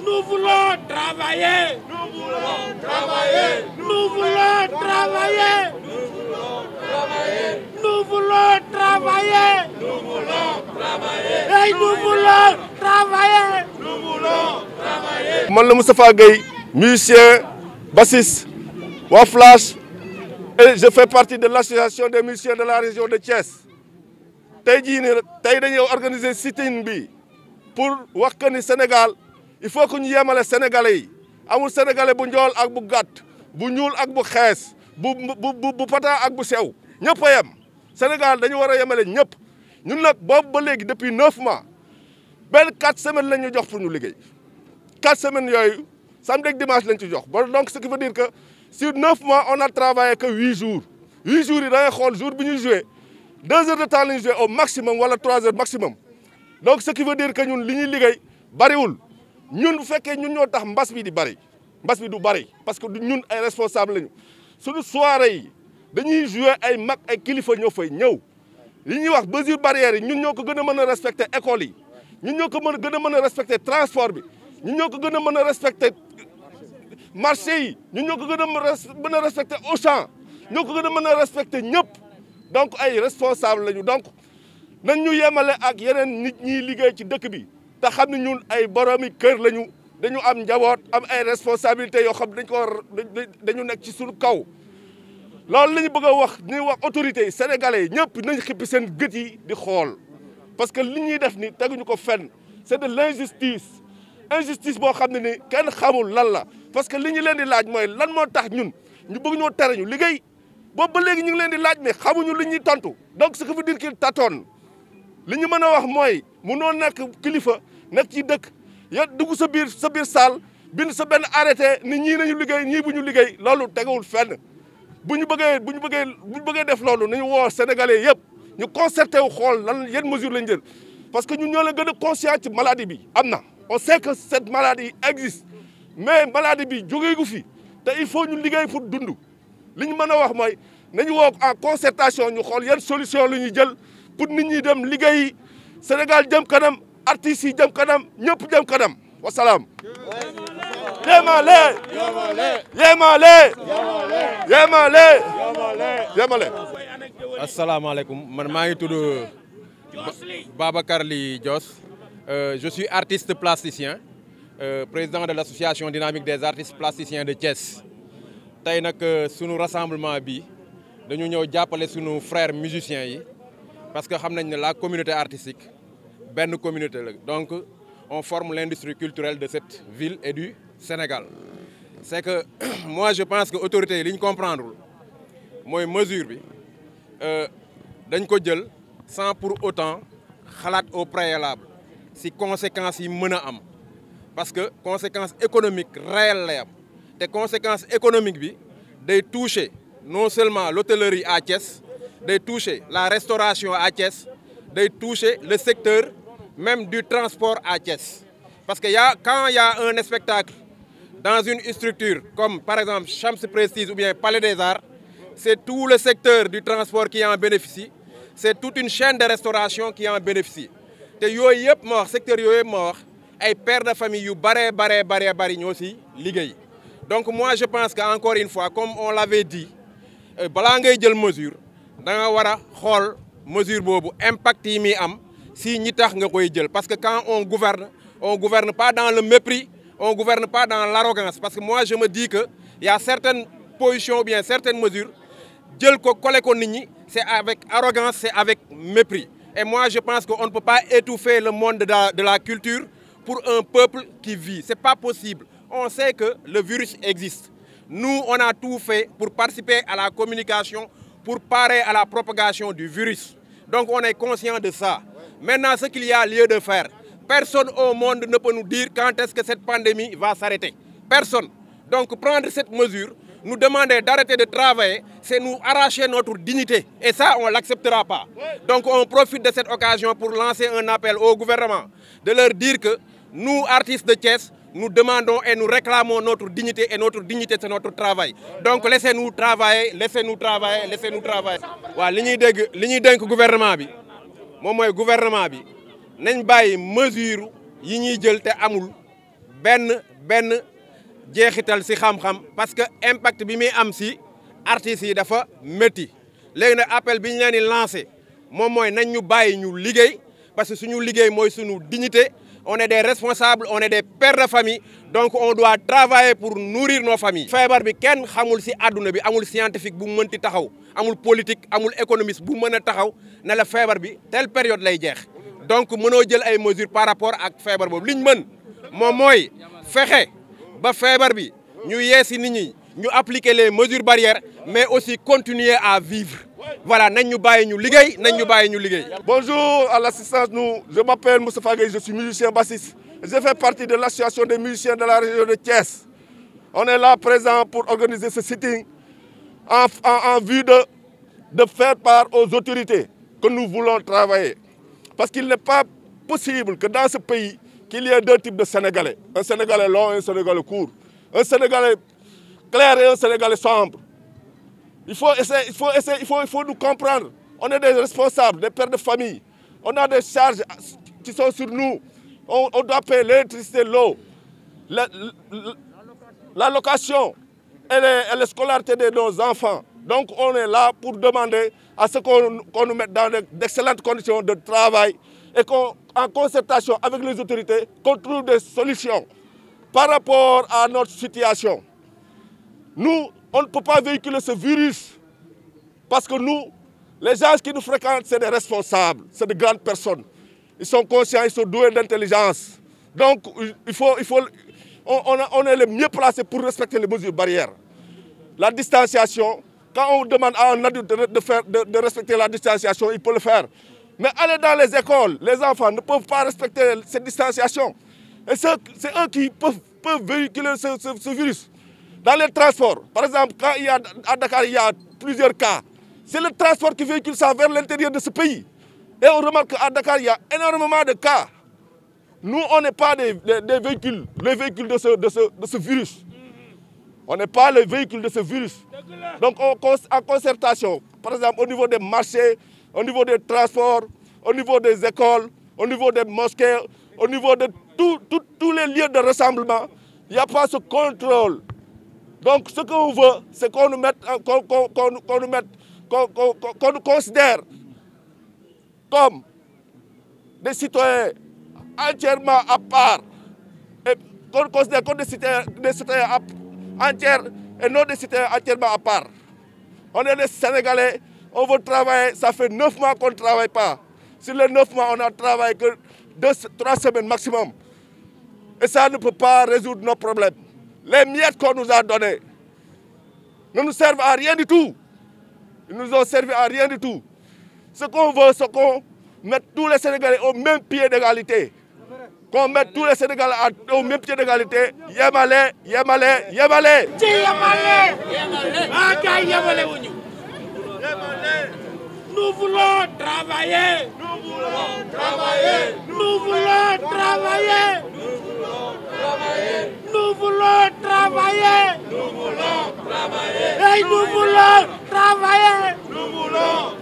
Nous voulons travailler. Nous voulons travailler. Nous voulons travailler. Nous voulons travailler. Nous voulons travailler. Et nous voulons travailler. Nous voulons travailler. Man la Moustapha Gueye, musicien, bassiste, wa Flash, et je fais partie de l'association des musiciens de la région de Thiès. Tey jii nii tey dañuy organiser sit-in bi pour wax que ni Sénégal il faut que ñu yemale Sénégalais yi amul Sénégalais bu njool ak bu gàtt bu ñuul ak bu xees bu pata ak bu sew ñëpp a yem Sénégal dañu war a yemale ñëpp ñun nag boobu ba léegi depuis 9 mois benn 4 semaines la ñu jox pour ñu liggéey 4 semaines yooyu samedi ak dimanche lañ ci jox donc ce qui veut dire que sur 9 mois on a travaillé que 8 jours 8 jours yi da ngay xool jour bi ñuy joué 2 heures de temps la ñuy joué au maximum wala 3 heures maximum donc ce qui veut dire que ñun li ñuy liggéey bariwul ñun bu fekkee ñun ñoo tax mbas bi di bari mbas bi du bari parce que ñun ay responsable lañu suñu soirée yi dañuy jouer ay mag ay kilifa ñoo fay ñëw li ñuy wax mesure barrière yi ñun ñoo ko gën a mën a respecter école yi ñun ñoo ko gën a mën a respecter transport bi ñun ñoo ko gën a mën a respecter marché yi ñun ñoo ko gën a mën a respecter Auchan ñoo ko gën a mën a respecter ñëpp donc ay responsable lañu donc nañ ñu yemale ak yeneen nit ñiy liggéey ci dëkk bi te xam ne ñun ay boroomi kër lañu dañu am njaboot am ay responsabilités yoo xam dañu nekk ci suñu kaw loolu la ñu bëgg a wax ñuy wax autorités yi sénégalais yi ñëpp nañ xippi seen gët yi di xool parce que li ñuy def ni teguñu ko fenn c'est de l'injustice injustice boo xam ne ni kenn xamul lan la parce que li ñu leen di laaj mooy lan moo tax ñun ñu bëgg ñoo tere ñu liggéey boobu ba léegi ñu ngi leen di laaj mais xamuñu li ñuy tontu donc ce qui veut dire qu'il tâtonne li ñu mën a wax mooy munoo nekk kilifa nekk ci dëkk ya dugg sa biir salle bind sa benn arrêté ni ñii nañu liggéey ñii bu ñu liggéey loolu tegewul fenn bu ñu bëggee def loolu nañu woo sénégalais yëpp ñu concerté wu xool lan yan mesure lañ jël parce que ñun ñoo leen gën a conscient ci maladie bi am na on sait que cette maladie existe mais maladie bi jógeegu fi te il faut ñu liggéey pour dund li ñu mën a wax mooy nañu woo en concertation ñu xool yan solution la ñuy jël pour nit ñi dem liggéeyi Sénégal jëm kanam artistes yi jëm kanam ñëpp jëm kanam wasalaam. yemale yemale yemale yemale. asalaamaaleykum man maa ngi tudd Babacar Ly Dios je suis artiste plasticien président de l'association dynamique des artistes plasticiens de Thiès. tey nag sunu rassemblement bi dañu ñëw jàppale sunu frères musiciens yi parce que xam nañ ne la communauté artistique benn communauté la donc on forme l'industrie culturelle de cette ville et du Sénégal. c'est que moi je pense que autorités yi li ñu comprendre mooy mesure bi dañ ko jël sans pour autant xalaat au préalable si conséquences yi mën a am parce que conséquences économiques réelles lay am te conséquences économiques bi day toucher non seulement l'hôtellerie à Thiès day toucher la restauration à Thiès day toucher le secteur même du transport à Thiès parce que quand il y a un spectacle dans une structure comme par exemple Champs Prestige ou bien Palais des Arts c'est tout le secteur du transport qui en bénéficie c'est toute une chaîne de restauration qui en bénéficie te yooyu yëpp ma wax secteur yooyu yëpp ma wax ay pères de famille yu bari ñoo ci liggéey. donc moi je pense que encore une fois comme on l'avait dit balaa ngay jël mesure da nga war a xool mesure boobu impact yi muy am si ñi tax nga koy jël parce que quand on gouverne pas dans le mépris on gouverne pas dans l'arrogance parce que moi je me dis que il y a certaines positions ou bien certaines mesures jël ko collé ko nit ñi c'est avec arrogance c'est avec mépris et moi je pense qu'on ne peut pas étouffer le monde de la culture pour un peuple qui vit c'est pas possible. On sait que le virus existe. Nous, on a tout fait pour participer à la communication, pour parer à la propagation du virus. Donc, on est conscient de ça. Maintenant, ce qu'il y a lieu de faire, personne au monde ne peut nous dire quand est-ce que cette pandémie va s'arrêter. Personne. Donc, prendre cette mesure, nous demander d'arrêter de travailler, c'est nous arracher notre dignité. Et ça, on ne l'acceptera pas. Donc, on profite de cette occasion pour lancer un appel au gouvernement, de leur dire que nous, artistes de Thiès, nous demandons et nous réclamons notre dignité et notre dignité c'est notre travail donc laissez-nous travailler laissez-nous travailler laissez-nous travailler. waaw li ñuy dénk gouvernement bi moom mooy gouvernement bi nañ bàyyi mesure yi ñuy jël te amul benn jeexital ci xam-xam parce que impact bi muy am ci artistes yi dafa métti léegi nag appel bi ñu leen di lancé moom mooy nañ ñu bàyyi ñu liggéey parce que suñu liggéey mooy suñu dignité on est des responsables on est des pères de famille donc on doit travailler pour nourrir nos familles. feebar bi kenn xamul ci àdduna bi amul scientifique bu mënti taxaw amul politique amul économiste bu mën a taxaw ne la feebar bi telle période lay jeex donc mënoo jël ay mesures par rapport ak feebar boobu li ñu mën moom mooy fexe ba feebar bi ñu yeesi nit ñi ñu appliquer les mesures barrières mais aussi continuer à vivre voilà nañ ñu bàyyi ñu liggéey nañ ñu bàyyi ñu liggéey. Bonjour à l'assistance, je m'appelle Moustapha Gueye, je suis musicien bassiste. Je fais partie de l'association des musiciens de la région de Thiès. On est là présent pour organiser ce sitting en vue de faire part aux autorités que nous voulons travailler. Parce qu'il n'est pas possible que dans ce pays, qu'il y ait deux types de Sénégalais. Un Sénégalais long et un Sénégalais court. Un Sénégalais clair et un Sénégalais sombre. Il faut nous comprendre. On est des responsables, des pères de famille. On a des charges qui sont sur nous. On doit payer l'électricité, l'eau, la location et les scolarités de nos enfants. Donc on est là pour demander à ce qu'on nous mette dans d'excellentes conditions de travail et qu'en concertation avec les autorités, qu'on trouve des solutions par rapport à notre situation. Nous, on ne peut pas véhiculer ce virus parce que nous, les gens qui nous fréquentent, c'est des responsables, c'est de grandes personnes. Ils sont conscients, ils sont doués d'intelligence. Donc, on est les mieux placés pour respecter les mesures barrières. La distanciation, quand on demande à un adulte de respecter la distanciation, il peut le faire. Mais aller dans les écoles, les enfants ne peuvent pas respecter cette distanciation. Et c'est eux qui peuvent véhiculer ce virus. Dans les transports, par exemple, quand à Dakar, il y a plusieurs cas, c'est le transport qui véhicule ça vers l'intérieur de ce pays. Et on remarque qu'à Dakar, il y a énormément de cas. Nous, on n'est pas les véhicules de ce virus. On n'est pas les véhicules de ce virus. Donc, en concertation, par exemple, au niveau des marchés, au niveau des transports, au niveau des écoles, au niveau des mosquées, au niveau de tous les lieux de rassemblement, il n'y a pas ce contrôle. Donc, ce qu'on veut, c'est qu'on nous considère comme des citoyens entièrement à part, et qu'on considère comme des citoyens entiers et non des citoyens entièrement à part. On est des Sénégalais, on veut travailler, ça fait 9 mois qu'on ne travaille pas. Sur les 9 mois, on n'a travaillé que 3 semaines maximum. Et ça ne peut pas résoudre nos problèmes. Les miettes qu'on nous a données ne nous servent à rien du tout. Ils nous ont servi à rien du tout. Ce qu'on veut, c'est qu'on mette tous les Sénégalais au même pied d'égalité. Qu'on mette tous les Sénégalais au même pied d'égalité. Yemale, yemale, yemale. Nous voulons travailler. Nous voulons travailler. Nous voulons travailler. Nous voulons travailler. Nous voulons travailler. Nous voulons travailler. Nous voulons